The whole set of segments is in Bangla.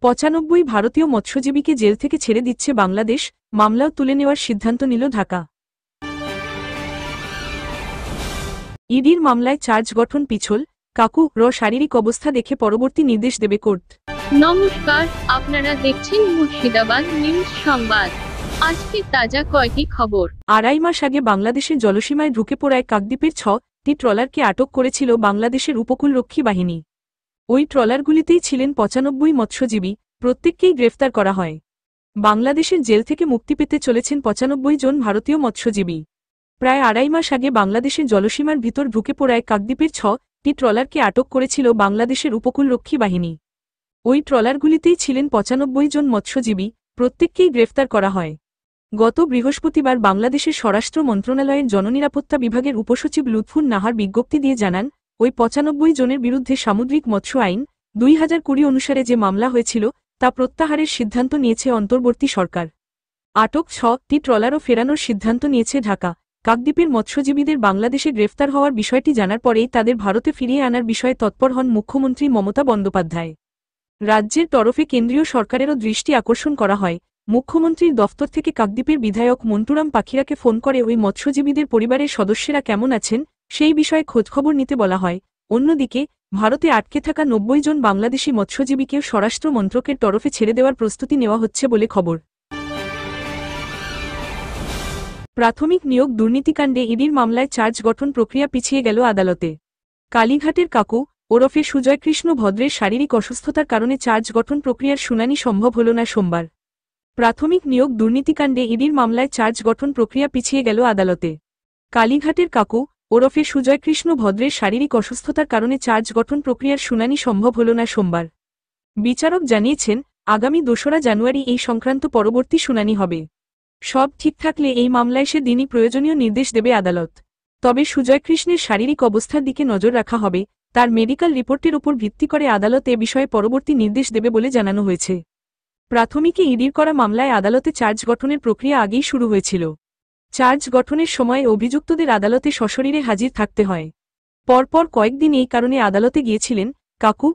95 ভারতীয় মৎস্যজীবীকে জেল থেকে ছেড়ে দিচ্ছে বাংলাদেশ, মামলাও তুলে নেওয়ার সিদ্ধান্ত নিল ঢাকা। ইডির মামলায় চার্জ গঠন পিছল, কাকু র শারীরিক অবস্থা দেখে পরবর্তী নির্দেশ দেবে কোর্ট। নমস্কার, আপনারা দেখছেন মুর্শিদাবাদ নিউজ সংবাদ। আজকে তাজা কয়েকটি খবর। 2.5 মাস আগে বাংলাদেশের জলসীমায় ঢুকে পড়ায় কাকদ্বীপের 6টি ট্রলারকে আটক করেছিল বাংলাদেশের উপকূলরক্ষী বাহিনী। ওই ট্রলারগুলিতেই ছিলেন 95 মৎস্যজীবী, প্রত্যেককেই গ্রেফতার করা হয়। বাংলাদেশের জেল থেকে মুক্তি পেতে চলেছেন 95 জন ভারতীয় মৎস্যজীবী। প্রায় 2.5 মাস আগে বাংলাদেশের জলসীমার ভিতর ঢুকে পড়ায় কাকদ্বীপের 6টি ট্রলারকে আটক করেছিল বাংলাদেশের উপকূলরক্ষী বাহিনী। ওই ট্রলারগুলিতেই ছিলেন 95 জন মৎস্যজীবী, প্রত্যেককেই গ্রেফতার করা হয়। গত বৃহস্পতিবার বাংলাদেশের স্বরাষ্ট্র মন্ত্রণালয়ের জননিরাপত্তা বিভাগের উপসচিব লুৎফুন নাহার বিজ্ঞপ্তি দিয়ে জানান, ওই 95 জনের বিরুদ্ধে সামুদ্রিক মৎস্য আইন 2020 অনুসারে যে মামলা হয়েছিল তা প্রত্যাহারের সিদ্ধান্ত নিয়েছে অন্তর্বর্তী সরকার। আটক 6টি ট্রলারও ফেরানোর সিদ্ধান্ত নিয়েছে ঢাকা। কাকদ্বীপের মৎস্যজীবীদের বাংলাদেশে গ্রেফতার হওয়ার বিষয়টি জানার পরেই তাদের ভারতে ফিরিয়ে আনার বিষয়ে তৎপর হন মুখ্যমন্ত্রী মমতা বন্দ্যোপাধ্যায়। রাজ্যের তরফে কেন্দ্রীয় সরকারেরও দৃষ্টি আকর্ষণ করা হয়। মুখ্যমন্ত্রীর দফতর থেকে কাকদ্বীপের বিধায়ক মন্টুরাম পাখিরাকে ফোন করে ওই মৎস্যজীবীদের পরিবারের সদস্যরা কেমন আছেন সেই বিষয়ে খোঁজখবর নিতে বলা হয়। অন্যদিকে ভারতে আটকে থাকা 90 জন বাংলাদেশি মৎস্যজীবীকেও স্বরাষ্ট্র মন্ত্রকের তরফে ছেড়ে দেওয়ার প্রস্তুতি নেওয়া হচ্ছে বলে খবর। প্রাথমিক নিয়োগ দুর্নীতিকাণ্ডে ইডির মামলায় চার্জ গঠন প্রক্রিয়া পিছিয়ে গেল আদালতে। কালীঘাটের কাকু ওরফে সুজয়কৃষ্ণ ভদ্রের শারীরিক অসুস্থতার কারণে চার্জ গঠন প্রক্রিয়ার শুনানি সম্ভব হল না সোমবার। প্রাথমিক নিয়োগ দুর্নীতিকাণ্ডে ইডির মামলায় চার্জ গঠন প্রক্রিয়া পিছিয়ে গেল আদালতে। কালীঘাটের কাকু ওরফে সুজয়কৃষ্ণ ভদ্রের শারীরিক অসুস্থতার কারণে চার্জ গঠন প্রক্রিয়ার শুনানি সম্ভব হল না সোমবার। বিচারক জানিয়েছেন, আগামী 2রা জানুয়ারি এই সংক্রান্ত পরবর্তী শুনানি হবে। সব ঠিক থাকলে এই মামলায় সেদিনই প্রয়োজনীয় নির্দেশ দেবে আদালত। তবে সুজয়কৃষ্ণের শারীরিক অবস্থার দিকে নজর রাখা হবে, তার মেডিকেল রিপোর্টের উপর ভিত্তি করে আদালত এ বিষয়ে পরবর্তী নির্দেশ দেবে বলে জানানো হয়েছে। প্রাথমিকে ইডির করা মামলায় আদালতে চার্জ গঠনের প্রক্রিয়া আগেই শুরু হয়েছিল। চার্জ গঠনের সময় অভিযুক্তদের আদালতে সশরীরে হাজির থাকতে হয়। পরপর কয়েকদিন এই কারণে আদালতে গিয়েছিলেন কাকু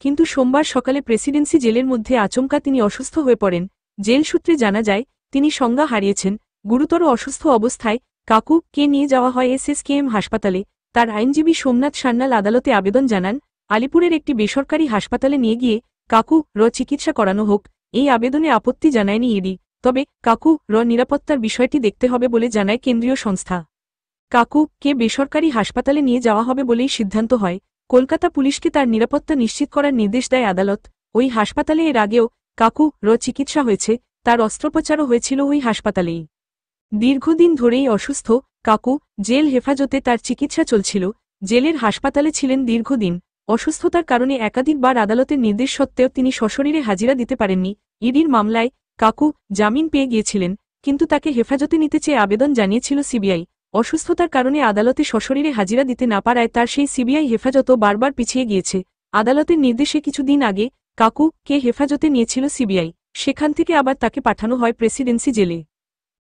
কিন্তু সোমবার সকালে প্রেসিডেন্সি জেলের মধ্যে আচমকা তিনি অসুস্থ হয়ে পড়েন। জেল সূত্রে জানা যায়, তিনি সংজ্ঞা হারিয়েছেন। গুরুতর অসুস্থ অবস্থায় কাকুকে নিয়ে যাওয়া হয় SSKM হাসপাতালে। তার আইনজীবী সোমনাথ সান্যাল আদালতে আবেদন জানান, আলিপুরের একটি বেসরকারি হাসপাতালে নিয়ে গিয়ে কাকু-র চিকিৎসা করানো হোক। এই আবেদনে আপত্তি জানায়নি ইডি, তবে কাকু-র নিরাপত্তার বিষয়টি দেখতে হবে বলে জানায় কেন্দ্রীয় সংস্থা। কাকুকে বেসরকারি হাসপাতালে নিয়ে যাওয়া হবে বলেই সিদ্ধান্ত হয়। কলকাতা পুলিশকে তার নিরাপত্তা নিশ্চিত করার নির্দেশ দেয় আদালত। ওই হাসপাতালে এর আগেও কাকু-র চিকিৎসা হয়েছে, তার অস্ত্রোপচারও হয়েছিল ওই হাসপাতালেই। দীর্ঘদিন ধরেই অসুস্থ কাকু, জেল হেফাজতে তার চিকিৎসা চলছিল। জেলের হাসপাতালে ছিলেন দীর্ঘদিন। অসুস্থতার কারণে একাধিকবার আদালতের নির্দেশ সত্ত্বেও তিনি সশরীরে হাজিরা দিতে পারেননি। ইডির মামলায় কাকু জামিন পেয়ে গিয়েছিলেন, কিন্তু তাকে হেফাজতে নিতে চেয়ে আবেদন জানিয়েছিল সিবিআই। অসুস্থতার কারণে আদালতে সশরীরে হাজিরা দিতে না পারায় তার সেই সিবিআই হেফাজতও বারবার পিছিয়ে গিয়েছে। আদালতের নির্দেশে কিছুদিন আগে কাকুকে হেফাজতে নিয়েছিল সিবিআই, সেখান থেকে আবার তাকে পাঠানো হয় প্রেসিডেন্সি জেলে।